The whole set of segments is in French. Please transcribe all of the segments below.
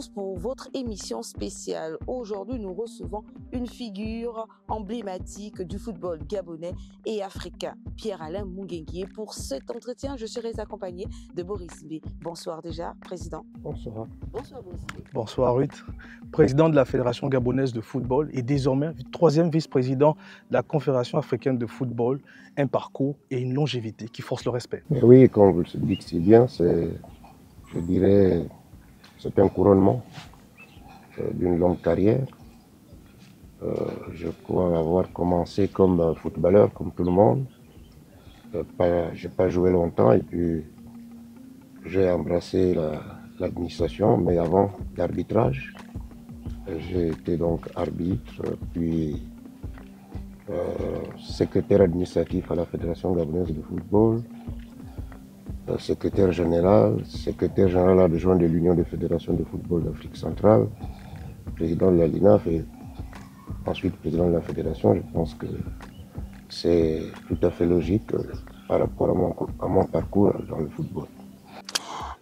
tous pour votre émission spéciale. Aujourd'hui, nous recevons une figure emblématique du football gabonais et africain, Pierre-Alain Mungenguie. Pour cet entretien, je serai accompagné de Boris B. Bonsoir déjà, président. Bonsoir. Bonsoir Boris B. Bonsoir Ruth, président de la Fédération gabonaise de football et désormais troisième vice-président de la Confédération africaine de football, un parcours et une longévité qui forcent le respect. Et oui, comme vous le dites si bien, je dirais, c'est un couronnement d'une longue carrière. Je crois avoir commencé comme footballeur, comme tout le monde. Je n'ai pas joué longtemps et puis j'ai embrassé l'administration, mais avant l'arbitrage. J'ai été donc arbitre, puis secrétaire administratif à la Fédération gabonaise de football, secrétaire général adjoint de l'Union des fédérations de football d'Afrique centrale, président de la LINAF et ensuite président de la fédération. Je pense que c'est tout à fait logique par rapport à mon parcours dans le football.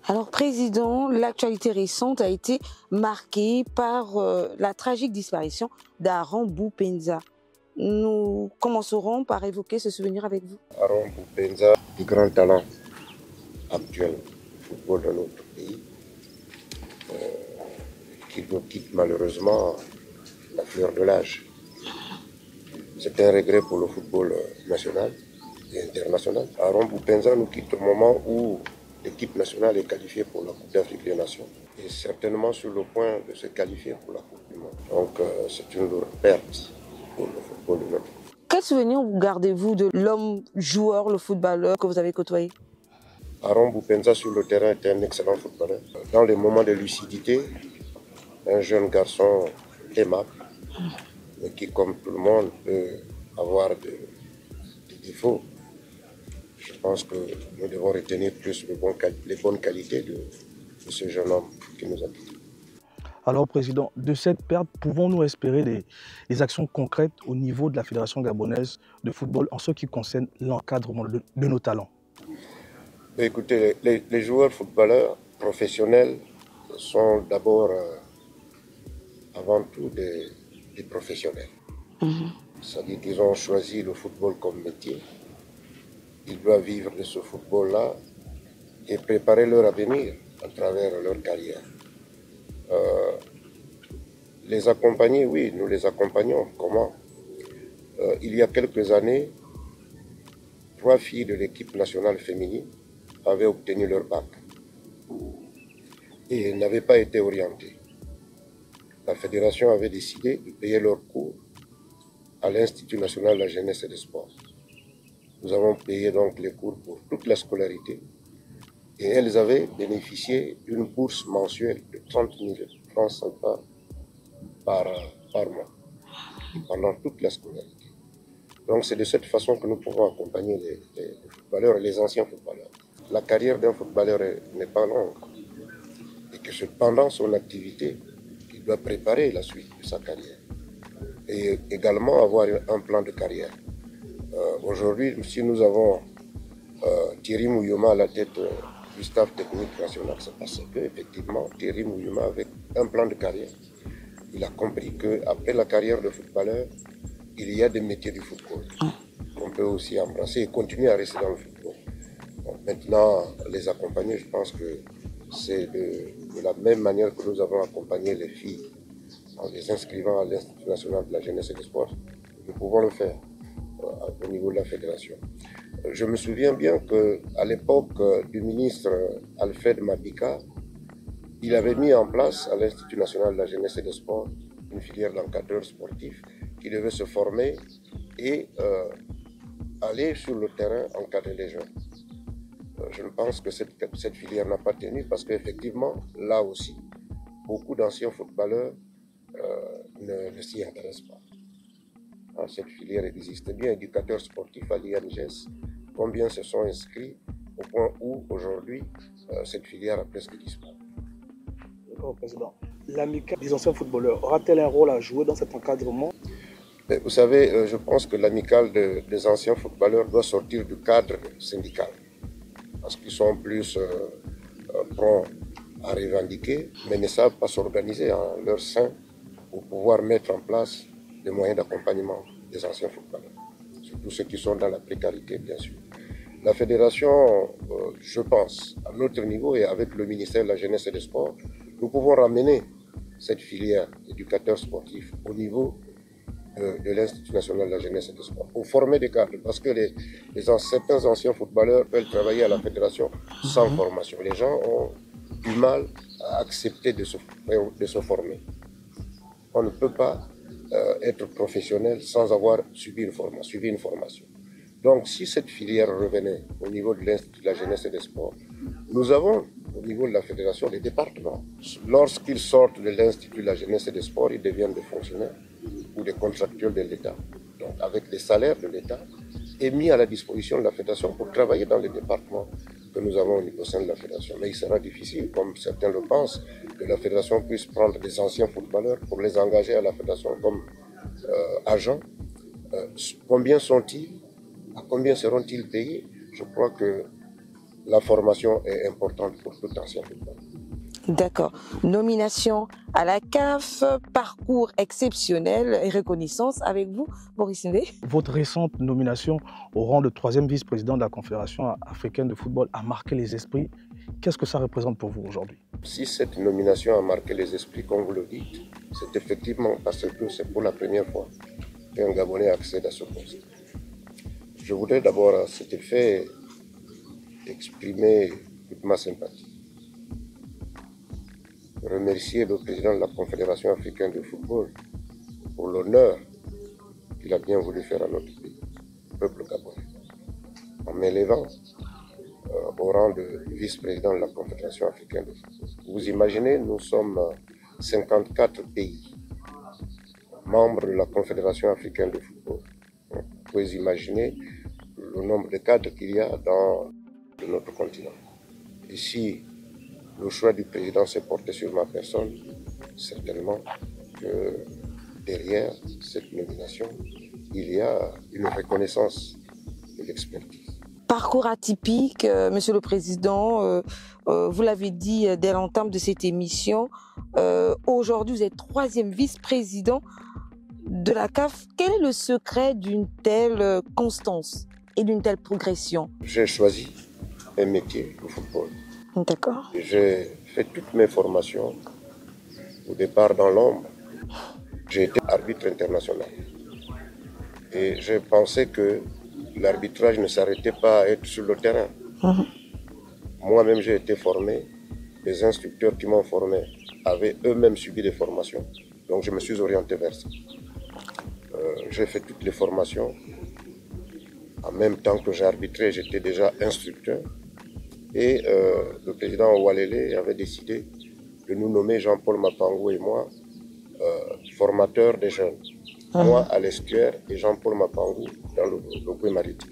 Alors, président, l'actualité récente a été marquée par la tragique disparition d'Aaron Boupenza. Nous commencerons par évoquer ce souvenir avec vous. Aaron Boupenza, du grand talent actuel du football de notre pays, qui nous quitte malheureusement la fleur de l'âge. C'est un regret pour le football national et international. Aaron Boupenza nous quitte au moment où l'équipe nationale est qualifiée pour la Coupe d'Afrique des Nations et certainement sur le point de se qualifier pour la Coupe du Monde. Donc c'est une lourde perte pour le football de notre pays. Quel souvenir gardez-vous de l'homme joueur, le footballeur que vous avez côtoyé? Aaron Boupenza sur le terrain était un excellent footballeur. Dans les moments de lucidité, un jeune garçon aimable, mais qui, comme tout le monde, peut avoir des défauts. Je pense que nous devons retenir plus les bonnes qualités de ce jeune homme qui nous a quittés. Alors, Président, de cette perte, pouvons-nous espérer des actions concrètes au niveau de la Fédération gabonaise de football en ce qui concerne l'encadrement de nos talents? Écoutez, les joueurs footballeurs professionnels sont d'abord, avant tout, des professionnels. C'est-à-dire qu'ils ont choisi le football comme métier. Ils doivent vivre de ce football-là et préparer leur avenir à travers leur carrière. Les accompagner, oui, nous les accompagnons. Comment? Il y a quelques années, 3 filles de l'équipe nationale féminine avaient obtenu leur bac et n'avaient pas été orientées. La fédération avait décidé de payer leurs cours à l'Institut national de la jeunesse et des sports. Nous avons payé donc les cours pour toute la scolarité et elles avaient bénéficié d'une bourse mensuelle de 30 000 francs CFA par mois pendant toute la scolarité. Donc c'est de cette façon que nous pouvons accompagner les footballeurs et les anciens footballeurs. La carrière d'un footballeur n'est pas longue et que pendant son activité, il doit préparer la suite de sa carrière et également avoir un plan de carrière. Aujourd'hui, si nous avons Thierry Mouyouma à la tête du staff technique national, c'est parce qu'effectivement, Thierry Mouyouma, avec un plan de carrière, il a compris qu'après la carrière de footballeur, il y a des métiers du football qu'on peut aussi embrasser et continuer à rester dans le football. Donc maintenant, les accompagner, je pense que c'est de la même manière que nous avons accompagné les filles en les inscrivant à l'Institut national de la jeunesse et des sports. Nous pouvons le faire au niveau de la fédération. Je me souviens bien qu'à l'époque du ministre Alfred Mabika, il avait mis en place à l'Institut national de la jeunesse et des sports une filière d'encadreurs sportifs qui devait se former et aller sur le terrain encadrer les jeunes. Je pense que cette filière n'a pas tenu parce qu'effectivement, là aussi, beaucoup d'anciens footballeurs ne s'y intéressent pas. Cette filière existe bien, éducateurs sportifs à l'INGS, combien se sont inscrits au point où aujourd'hui cette filière a presque disparu. Président, l'amicale des anciens footballeurs aura-t-elle un rôle à jouer dans cet encadrement? Mais vous savez, je pense que l'amicale des anciens footballeurs doit sortir du cadre syndical parce qu'ils sont plus prompts à revendiquer, mais ne savent pas s'organiser en leur sein pour pouvoir mettre en place des moyens d'accompagnement des anciens footballeurs, surtout ceux qui sont dans la précarité, bien sûr. La fédération, je pense, à notre niveau et avec le ministère de la Jeunesse et des Sports, nous pouvons ramener cette filière éducateur sportif au niveau de l'Institut national de la jeunesse et des sports, pour former des cadres, parce que certains anciens footballeurs peuvent travailler à la fédération sans formation. Les gens ont du mal à accepter de se former. On ne peut pas être professionnel sans avoir suivi une formation. Donc, si cette filière revenait au niveau de l'Institut de la jeunesse et des sports, nous avons au niveau de la fédération des départements. Lorsqu'ils sortent de l'Institut de la jeunesse et des sports, ils deviennent des fonctionnaires ou des contractuels de l'État, donc avec les salaires de l'État, et mis à la disposition de la fédération pour travailler dans les départements que nous avons au sein de la fédération. Mais il sera difficile, comme certains le pensent, que la fédération puisse prendre des anciens footballeurs pour les engager à la fédération comme agents. Combien sont-ils? À combien seront-ils payés? Je crois que la formation est importante pour tout ancien footballeur. D'accord. Nomination à la CAF, parcours exceptionnel et reconnaissance avec vous, Maurice Ndé. Votre récente nomination au rang de 3e vice-président de la Confédération africaine de football a marqué les esprits. Qu'est-ce que ça représente pour vous aujourd'hui? Si cette nomination a marqué les esprits, comme vous le dites, c'est effectivement parce que c'est pour la première fois qu'un Gabonais accède à ce poste. Je voudrais d'abord à cet effet exprimer toute ma sympathie. Remercier le président de la Confédération africaine de football pour l'honneur qu'il a bien voulu faire à notre pays, au peuple gabonais, en m'élevant au rang de vice-président de la Confédération africaine de football. Vous imaginez, nous sommes 54 pays membres de la Confédération africaine de football. Donc, vous pouvez imaginer le nombre de cadres qu'il y a dans notre continent. Et si le choix du président s'est porté sur ma personne, certainement que derrière cette nomination, il y a une reconnaissance de l'expertise. Parcours atypique, Monsieur le Président, vous l'avez dit dès l'entame de cette émission, aujourd'hui vous êtes 3e vice-président de la CAF. Quel est le secret d'une telle constance et d'une telle progression? J'ai choisi un métier, le football. D'accord. J'ai fait toutes mes formations au départ dans l'ombre. J'ai été arbitre international. Et j'ai pensé que l'arbitrage ne s'arrêtait pas à être sur le terrain. Moi-même, j'ai été formé. Les instructeurs qui m'ont formé avaient eux-mêmes subi des formations. Donc, je me suis orienté vers ça. J'ai fait toutes les formations. En même temps que j'arbitrais, j'étais déjà instructeur. Et le président Oualélé avait décidé de nous nommer, Jean-Paul Mapangou et moi, formateurs des jeunes. Moi à l'estuaire et Jean-Paul Mapangou dans le Goué maritime.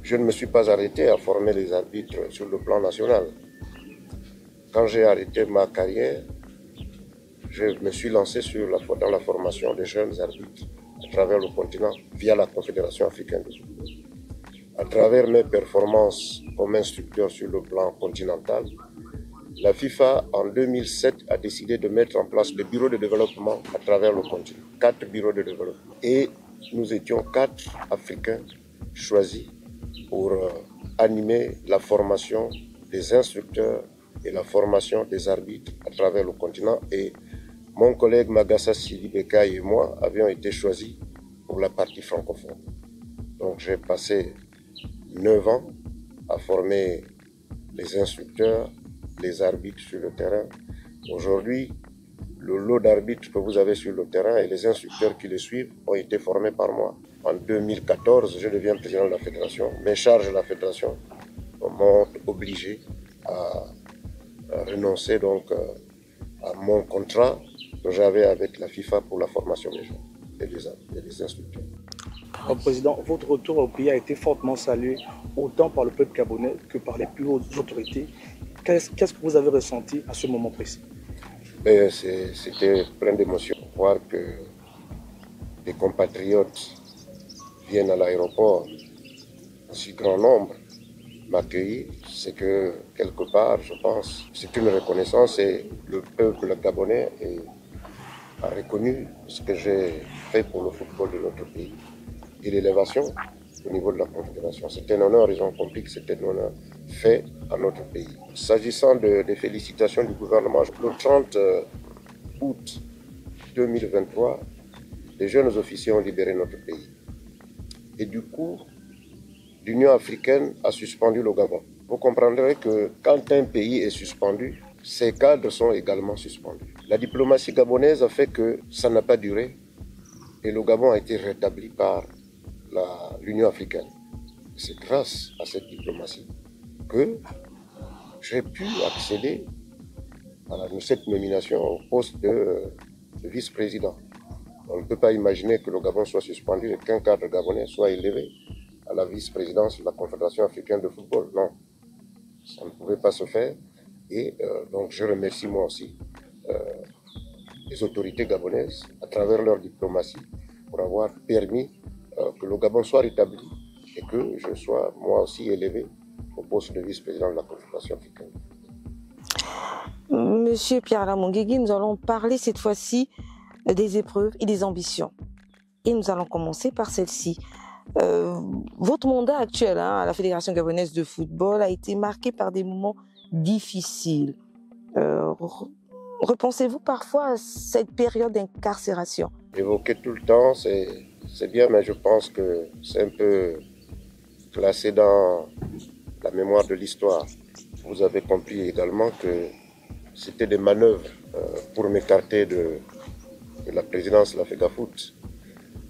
Je ne me suis pas arrêté à former les arbitres sur le plan national. Quand j'ai arrêté ma carrière, je me suis lancé dans la formation des jeunes arbitres à travers le continent via la Confédération africaine de football. À travers mes performances comme instructeur sur le plan continental, la FIFA en 2007 a décidé de mettre en place des bureaux de développement à travers le continent. 4 bureaux de développement. Et nous étions 4 Africains choisis pour animer la formation des instructeurs et la formation des arbitres à travers le continent. Et mon collègue Magassa Sidibeka et moi avions été choisis pour la partie francophone. Donc j'ai passé 9 ans à former les instructeurs, les arbitres sur le terrain. Aujourd'hui, le lot d'arbitres que vous avez sur le terrain et les instructeurs qui les suivent ont été formés par moi. En 2014, je deviens président de la fédération. Mes charges de la fédération m'ont obligé à renoncer donc à mon contrat que j'avais avec la FIFA pour la formation des jeunes et des instructeurs. Président, votre retour au pays a été fortement salué autant par le peuple gabonais que par les plus hautes autorités. Qu'est-ce que vous avez ressenti à ce moment précis? C'était plein d'émotions. Voir que des compatriotes viennent à l'aéroport en si grand nombre m'accueillir, c'est que quelque part, je pense, c'est une reconnaissance et le peuple gabonais a reconnu ce que j'ai fait pour le football de notre pays et l'élévation au niveau de la Confédération. C'était un honneur, ils ont compris que c'était un honneur fait à notre pays. S'agissant des félicitations du gouvernement, le 30 août 2023, les jeunes officiers ont libéré notre pays. Et du coup, l'Union africaine a suspendu le Gabon. Vous comprendrez que quand un pays est suspendu, ses cadres sont également suspendus. La diplomatie gabonaise a fait que ça n'a pas duré et le Gabon a été rétabli par l'Union africaine. C'est grâce à cette diplomatie que j'ai pu accéder à cette nomination au poste de vice-président. On ne peut pas imaginer que le Gabon soit suspendu et qu'un cadre gabonais soit élevé à la vice-présidence de la Confédération africaine de football. Non, ça ne pouvait pas se faire. Et donc je remercie moi aussi les autorités gabonaises à travers leur diplomatie pour avoir permis que le Gabon soit rétabli et que je sois moi aussi élevé au poste de vice-président de la Confédération africaine. Monsieur Pierre-Alain Mungengui, nous allons parler cette fois-ci des épreuves et des ambitions. Et nous allons commencer par celle-ci. Votre mandat actuel à la Fédération gabonaise de football a été marqué par des moments difficiles. Repensez-vous parfois à cette période d'incarcération? Évoquer tout le temps, c'est bien, mais je pense que c'est un peu classé dans la mémoire de l'histoire. Vous avez compris également que c'était des manœuvres pour m'écarter de la présidence de la FEGAFOOT.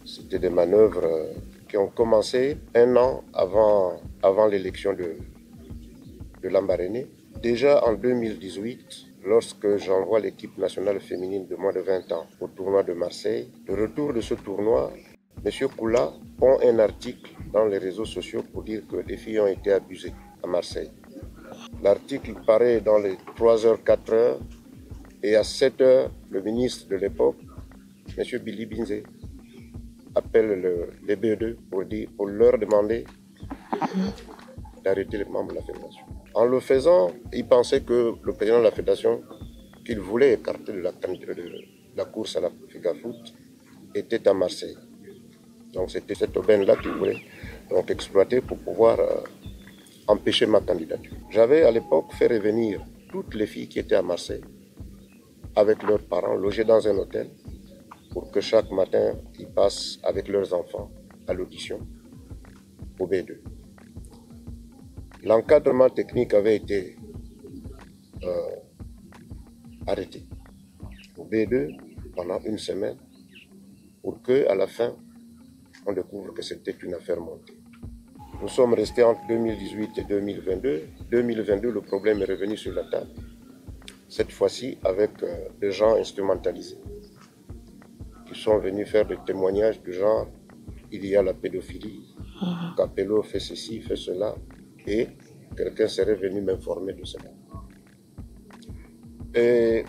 C'était des manœuvres qui ont commencé un an avant l'élection de Lambaréné. Déjà en 2018, lorsque j'envoie l'équipe nationale féminine de moins de 20 ans au tournoi de Marseille, le retour de ce tournoi, M. Koula pond un article dans les réseaux sociaux pour dire que les filles ont été abusées à Marseille. L'article paraît dans les 3h, 4h et à 7h, le ministre de l'époque, M. Billy Binze, appelle les BE2 pour leur demander d'arrêter les membres de la fédération. En le faisant, il pensait que le président de la fédération, qu'il voulait écarter de la course à la FEGAFOOT, était à Marseille. Donc c'était cette aubaine-là qu'il voulait donc exploiter pour pouvoir empêcher ma candidature. J'avais à l'époque fait revenir toutes les filles qui étaient à Marseille avec leurs parents, logées dans un hôtel, pour que chaque matin, ils passent avec leurs enfants à l'audition au B2. L'encadrement technique avait été arrêté au B2 pendant une semaine pour qu'à la fin, on découvre que c'était une affaire montée. Nous sommes restés entre 2018 et 2022. 2022, le problème est revenu sur la table. Cette fois-ci, avec des gens instrumentalisés qui sont venus faire des témoignages du genre il y a la pédophilie, Capello fait ceci, fait cela, et quelqu'un serait venu m'informer de cela. Et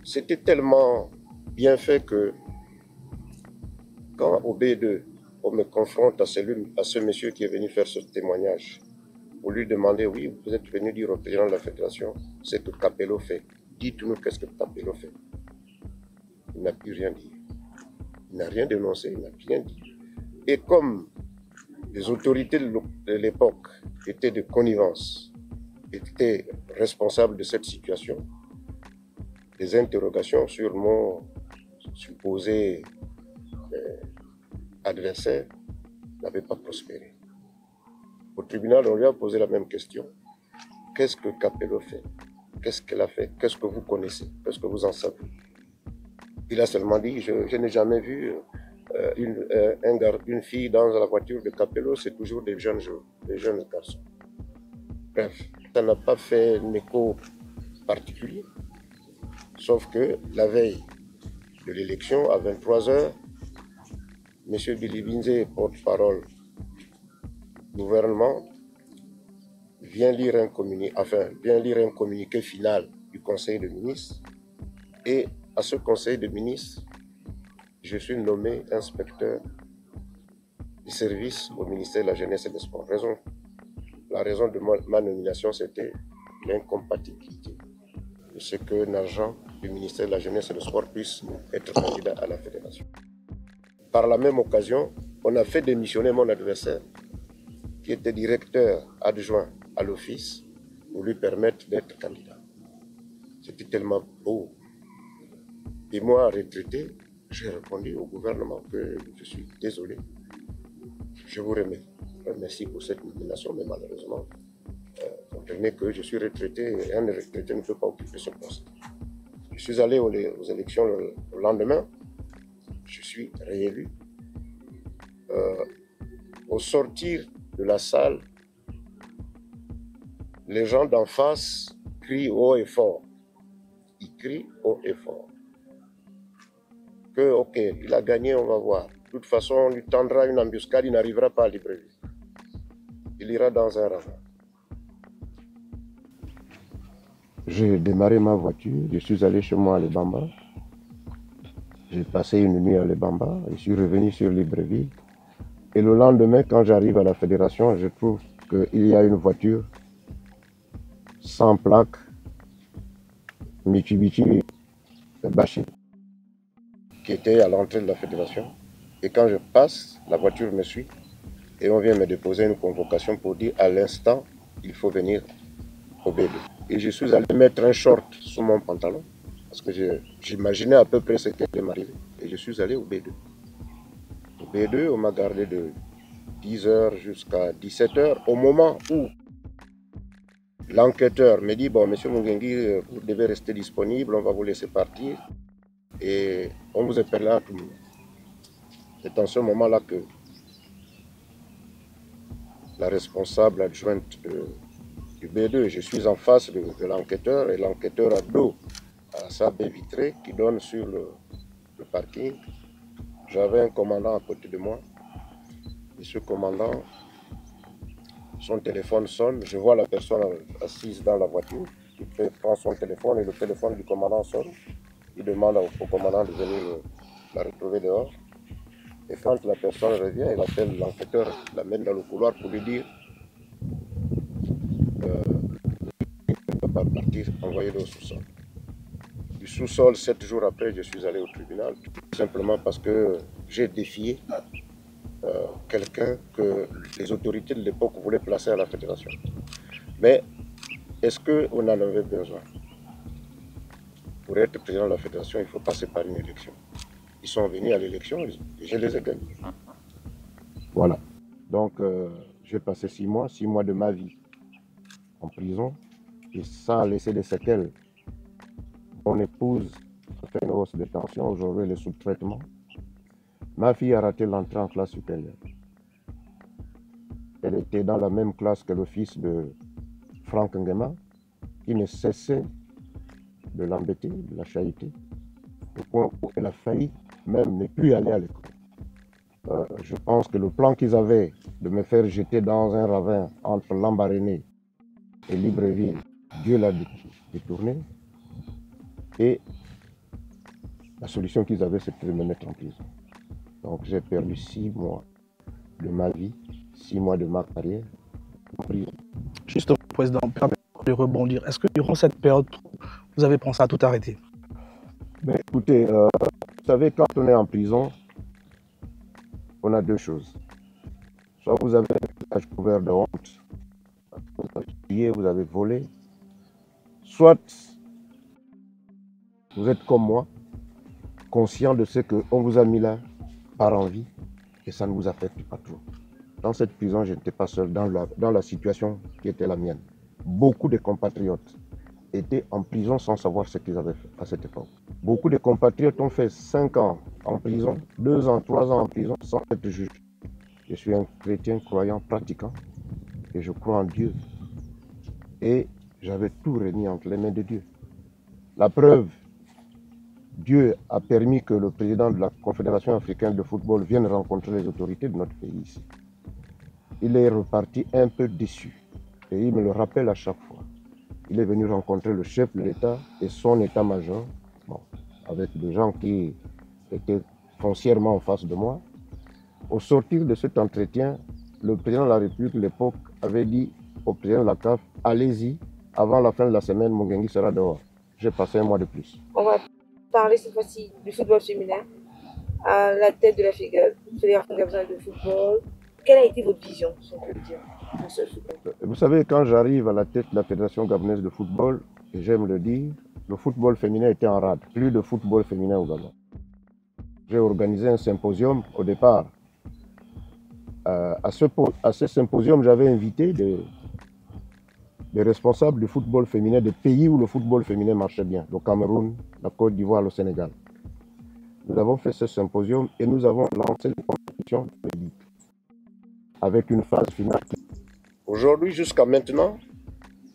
c'était tellement bien fait que quand au B2, on me confronte à ce monsieur qui est venu faire ce témoignage, pour lui demander, oui, vous êtes venu dire au président de la fédération ce que Capello fait. Dites-nous qu'est-ce que Capello fait. Il n'a pu rien dire. Il n'a rien dénoncé, il n'a rien dit. Et comme les autorités de l'époque étaient de connivence, étaient responsables de cette situation, les interrogations sur mon supposé adversaire n'avaient pas prospéré. Au tribunal, on lui a posé la même question. Qu'est-ce que Capello fait? Qu'est-ce qu'elle a fait? Qu'est-ce que vous connaissez? Qu'est-ce que vous en savez? Il a seulement dit, je n'ai jamais vu une fille dans la voiture de Capello, c'est toujours des jeunes garçons. Bref, ça n'a pas fait un écho particulier, sauf que la veille de l'élection, à 23h, M. Billy Binze, porte-parole du gouvernement, vient lire un communiqué final du Conseil des ministres. Et à ce Conseil des ministres, je suis nommé inspecteur du service au ministère de la Jeunesse et des Sports. Raison la raison de ma nomination, c'était l'incompatibilité de ce qu'un agent du ministère de la Jeunesse et du Sport puisse être candidat à la fédération. Par la même occasion, on a fait démissionner mon adversaire, qui était directeur adjoint à l'office, pour lui permettre d'être candidat. C'était tellement beau. Et moi, retraité, j'ai répondu au gouvernement que je suis désolé. Je vous remercie pour cette nomination, mais malheureusement, compte tenu que je suis retraité, et un retraité ne peut pas occuper ce poste. Je suis allé aux élections le lendemain, je suis réélu. Au sortir de la salle, les gens d'en face crient haut et fort. Ils crient haut et fort. Que, ok, il a gagné, on va voir. De toute façon, on lui tendra une embuscade, il n'arrivera pas à Libreville. Il ira dans un ravin. J'ai démarré ma voiture, je suis allé chez moi à Lebamba. J'ai passé une nuit à Lebamba, je suis revenu sur Libreville. Et le lendemain, quand j'arrive à la fédération, je trouve qu'il y a une voiture sans plaque, Mitsubishi Bashi, qui était à l'entrée de la fédération. Et quand je passe, la voiture me suit et on vient me déposer une convocation pour dire à l'instant, il faut venir au B2. Et je suis allé mettre un short sous mon pantalon parce que j'imaginais à peu près ce qui allait m'arriver. Et je suis allé au B2. Au B2, on m'a gardé de 10h jusqu'à 17h au moment où l'enquêteur me dit, bon, monsieur Mungengui, vous devez rester disponible, on va vous laisser partir. Et on vous appelle là à tout le monde. C'est en ce moment-là que la responsable adjointe du B2, je suis en face de l'enquêteur et l'enquêteur a dos à sa baie vitrée qui donne sur le parking. J'avais un commandant à côté de moi et ce commandant, son téléphone sonne, je vois la personne assise dans la voiture, il prend son téléphone et le téléphone du commandant sonne. Il demande au commandant de venir la retrouver dehors. Et quand la personne revient, il appelle l'enquêteur, il l'amène dans le couloir pour lui dire il ne peut pas partir, envoyez-le au sous-sol. Du sous-sol, 7 jours après, je suis allé au tribunal, tout simplement parce que j'ai défié quelqu'un que les autorités de l'époque voulaient placer à la fédération. Mais est-ce qu'on en avait besoin? Pour être président de la fédération, il ne faut passer par une élection. Ils sont venus à l'élection et je les ai gagnés. Voilà. Donc, j'ai passé 6 mois de ma vie en prison et ça a laissé des séquelles. Mon épouse a fait une hausse de tension, aujourd'hui elle est sous traitement. Ma fille a raté l'entrée en classe supérieure. Elle était dans la même classe que le fils de Franck Nguema, qui ne cessait de l'embêter, de la chahuter, au point où elle a failli même ne plus aller à l'école. Je pense que le plan qu'ils avaient de me faire jeter dans un ravin entre Lambaréné et Libreville, Dieu l'a détourné. Et la solution qu'ils avaient, c'était de me mettre en prison. Donc j'ai perdu 6 mois de ma vie, 6 mois de ma carrière en prison. Justement, Président, permettez-moi de rebondir. Est-ce que durant cette période, vous avez pensé à tout arrêter? Ben, écoutez, vous savez, quand on est en prison, on a 2 choses. Soit vous avez un visage couvert de honte, vous avez tué, vous avez volé, soit vous êtes comme moi, conscient de ce qu'on vous a mis là par envie et ça ne vous affecte pas trop. Dans cette prison, je n'étais pas seul dans la situation qui était la mienne. Beaucoup de compatriotes étaient en prison sans savoir ce qu'ils avaient fait à cette époque. Beaucoup de compatriotes ont fait 5 ans en prison, 2 ans, 3 ans en prison sans être jugés. Je suis un chrétien croyant, pratiquant, et je crois en Dieu. Et j'avais tout remis entre les mains de Dieu. La preuve, Dieu a permis que le président de la Confédération africaine de football vienne rencontrer les autorités de notre pays ici. Il est reparti un peu déçu, et il me le rappelle à chaque fois. Il est venu rencontrer le chef de l'État et son état-major, bon, avec des gens qui étaient foncièrement en face de moi. Au sortir de cet entretien, le président de la République de l'époque avait dit au président de la CAF, allez-y, avant la fin de la semaine, Mungengui sera dehors. J'ai passé un mois de plus. On va parler cette fois-ci du football féminin à la tête de la Fédération gabonaise de football. Quelle a été votre vision, si on peut le dire, pour ce football? Vous savez, quand j'arrive à la tête de la Fédération gabonaise de football, et j'aime le dire, le football féminin était en rade. Plus de football féminin au Gabon. J'ai organisé un symposium au départ. À ce symposium, j'avais invité des responsables du football féminin des pays où le football féminin marchait bien, le Cameroun, la Côte d'Ivoire, le Sénégal. Nous avons fait ce symposium et nous avons lancé les compétitions avec une phase finale. Aujourd'hui, jusqu'à maintenant,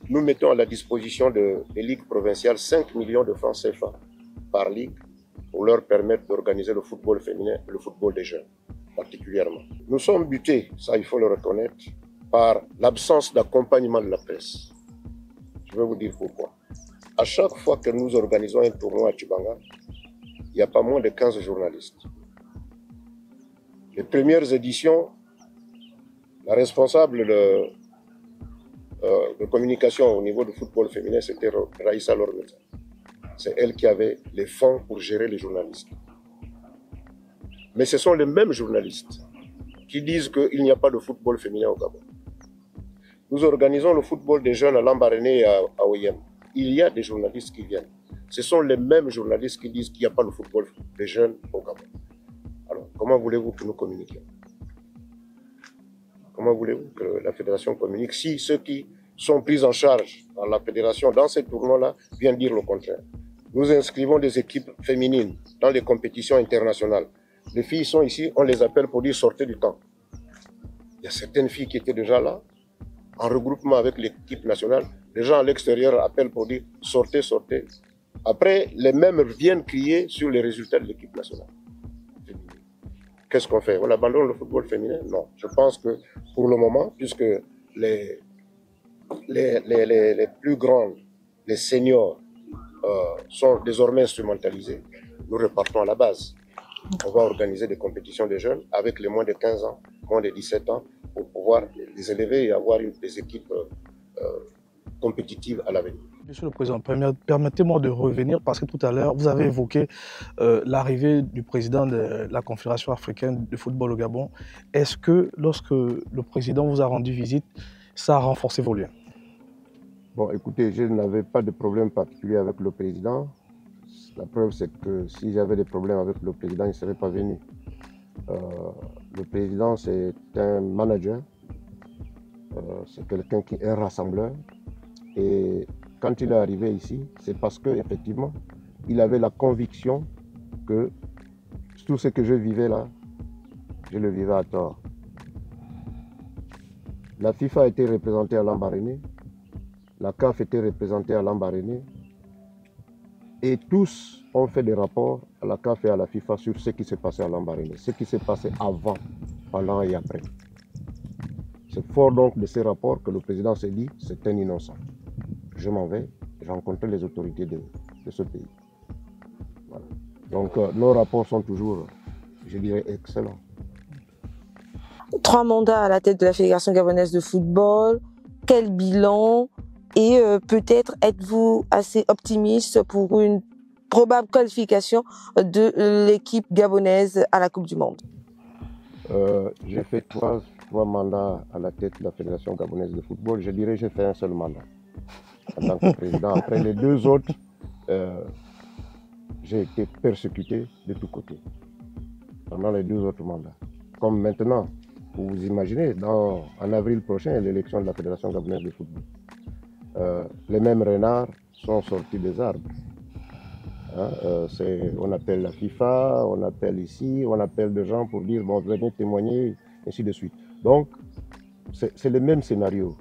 nous mettons à la disposition des ligues provinciales 5 millions de francs CFA par ligue pour leur permettre d'organiser le football féminin et le football des jeunes, particulièrement. Nous sommes butés, ça il faut le reconnaître, par l'absence d'accompagnement de la presse. Je vais vous dire pourquoi. À chaque fois que nous organisons un tournoi à Tchibanga, il n'y a pas moins de 15 journalistes. Les premières éditions, la responsable de communication au niveau du football féminin, c'était Raïssa Lormeza. C'est elle qui avait les fonds pour gérer les journalistes. Mais ce sont les mêmes journalistes qui disent qu'il n'y a pas de football féminin au Gabon. Nous organisons le football des jeunes à Lambaréné et à Oyem. Il y a des journalistes qui viennent. Ce sont les mêmes journalistes qui disent qu'il n'y a pas de football des jeunes au Gabon. Alors, comment voulez-vous que nous communiquions? Comment voulez-vous que la fédération communique si ceux qui sont pris en charge par la fédération dans ces tournois-là viennent dire le contraire? Nous inscrivons des équipes féminines dans les compétitions internationales. Les filles sont ici, on les appelle pour dire sortez du camp. Il y a certaines filles qui étaient déjà là, en regroupement avec l'équipe nationale. Les gens à l'extérieur appellent pour dire sortez, sortez. Après, les mêmes viennent crier sur les résultats de l'équipe nationale. Qu'est-ce qu'on fait? On abandonne le football féminin? Non. Je pense que pour le moment, puisque les plus grands, les seniors, sont désormais instrumentalisés, nous repartons à la base. On va organiser des compétitions de jeunes avec les moins de 15 ans, moins de 17 ans, pour pouvoir les élever et avoir des équipes compétitives à l'avenir. Monsieur le Président, permettez-moi de revenir parce que tout à l'heure, vous avez évoqué l'arrivée du président de la Confédération africaine de football au Gabon. Est-ce que lorsque le président vous a rendu visite, ça a renforcé vos liens? Bon, écoutez, je n'avais pas de problème particulier avec le président. La preuve, c'est que si j'avais des problèmes avec le président, il ne serait pas venu. Le président, c'est un manager, c'est quelqu'un qui est rassembleur. Et quand il est arrivé ici, c'est parce qu'effectivement, il avait la conviction que tout ce que je vivais là, je le vivais à tort. La FIFA a été représentée à Lambaréné, la CAF était représentée à Lambaréné, et tous ont fait des rapports à la CAF et à la FIFA sur ce qui s'est passé à Lambaréné, ce qui s'est passé avant, pendant et après. C'est fort donc de ces rapports que le président s'est dit c'est un innocent. Je m'en vais, j'ai rencontré les autorités de ce pays. Voilà. Donc nos rapports sont toujours, je dirais, excellents. 3 mandats à la tête de la Fédération gabonaise de football, quel bilan? Et peut-être êtes-vous assez optimiste pour une probable qualification de l'équipe gabonaise à la Coupe du Monde? J'ai fait trois mandats à la tête de la Fédération gabonaise de football. Je dirais que j'ai fait un seul mandat en tant que président. Après les 2 autres, j'ai été persécuté de tous côtés pendant les 2 autres mandats. Comme maintenant, vous vous imaginez, en avril prochain, il y a l'élection de la Fédération gabonaise de football. Les mêmes renards sont sortis des arbres. Hein, on appelle la FIFA, on appelle ici, on appelle des gens pour dire bon, venez témoigner, ainsi de suite. Donc, c'est le même scénario.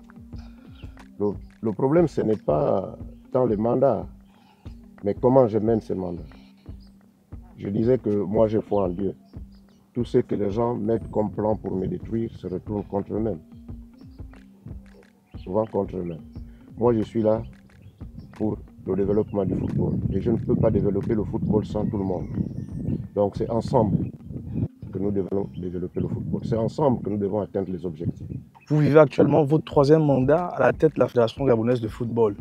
Le problème, ce n'est pas tant le mandat, mais comment je mène ce mandat. Je disais que moi, j'ai foi en Dieu. Tout ce que les gens mettent comme plan pour me détruire se retourne contre eux-mêmes. Souvent contre eux-mêmes. Moi, je suis là pour le développement du football. Et je ne peux pas développer le football sans tout le monde. Donc, c'est ensemble que nous devons développer le football. C'est ensemble que nous devons atteindre les objectifs. Vous vivez actuellement votre 3e mandat à la tête de la Fédération gabonaise de football.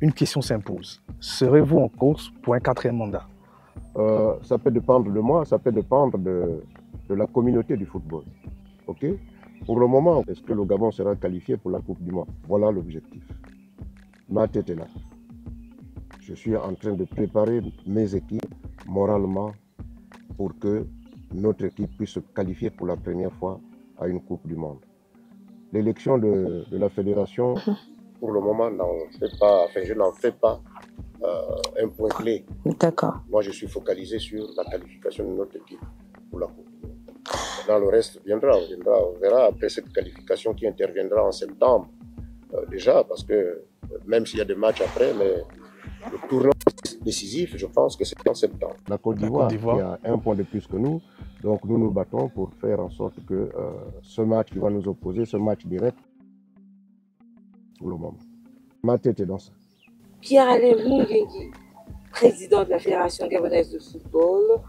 Une question s'impose. Serez-vous en course pour un 4e mandat? Ça peut dépendre de moi, ça peut dépendre de la communauté du football. Ok? Pour le moment, est-ce que le Gabon sera qualifié pour la Coupe du Monde? Voilà l'objectif. Ma tête est là. Je suis en train de préparer mes équipes moralement pour que notre équipe puisse se qualifier pour la première fois à une Coupe du Monde. L'élection de la fédération, pour le moment, je n'en fais pas un point clé. D'accord. Moi, je suis focalisé sur la qualification de notre équipe pour la Coupe du Monde. Dans le reste viendra. On verra après cette qualification qui interviendra en septembre. Déjà, parce que même s'il y a des matchs après, mais le tournoi décisif, je pense que c'est en septembre. La Côte d'Ivoire, qui a un point de plus que nous, donc nous nous battons pour faire en sorte que ce match qui va nous opposer, ce match direct, pour le moment. Ma tête est dans ça. Pierre-Alain Mungengui, président de la Fédération gabonaise de football.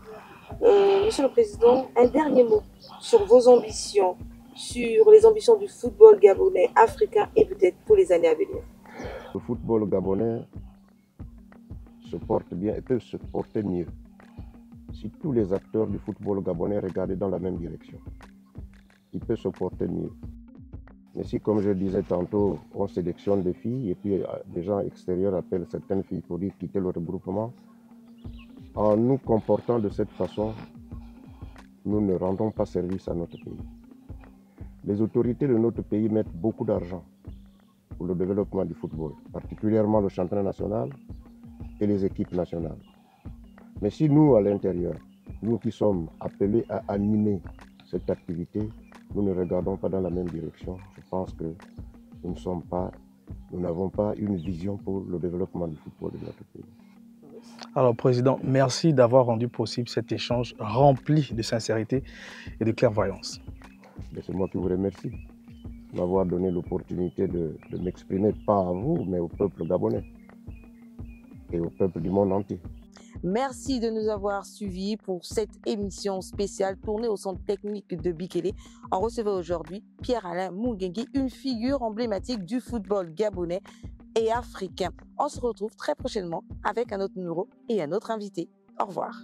Monsieur le Président, un dernier mot sur vos ambitions, sur les ambitions du football gabonais, africain et peut-être pour les années à venir. Le football gabonais se porte bien et peut se porter mieux si tous les acteurs du football gabonais regardaient dans la même direction. Il peut se porter mieux. Mais si, comme je disais tantôt, on sélectionne des filles et puis des gens extérieurs appellent certaines filles pour dire quitter le regroupement, en nous comportant de cette façon, nous ne rendons pas service à notre pays. Les autorités de notre pays mettent beaucoup d'argent pour le développement du football, particulièrement le championnat national et les équipes nationales. Mais si nous, à l'intérieur, nous qui sommes appelés à animer cette activité, nous ne regardons pas dans la même direction, je pense que nous n'avons pas une vision pour le développement du football de notre pays. Alors, Président, merci d'avoir rendu possible cet échange rempli de sincérité et de clairvoyance. C'est moi qui vous remercie de m'avoir donné l'opportunité de m'exprimer, pas à vous, mais au peuple gabonais et au peuple du monde entier. Merci de nous avoir suivis pour cette émission spéciale tournée au centre technique de Bikele. On recevait aujourd'hui Pierre-Alain Mungengui, une figure emblématique du football gabonais et africain. On se retrouve très prochainement avec un autre numéro et un autre invité. Au revoir.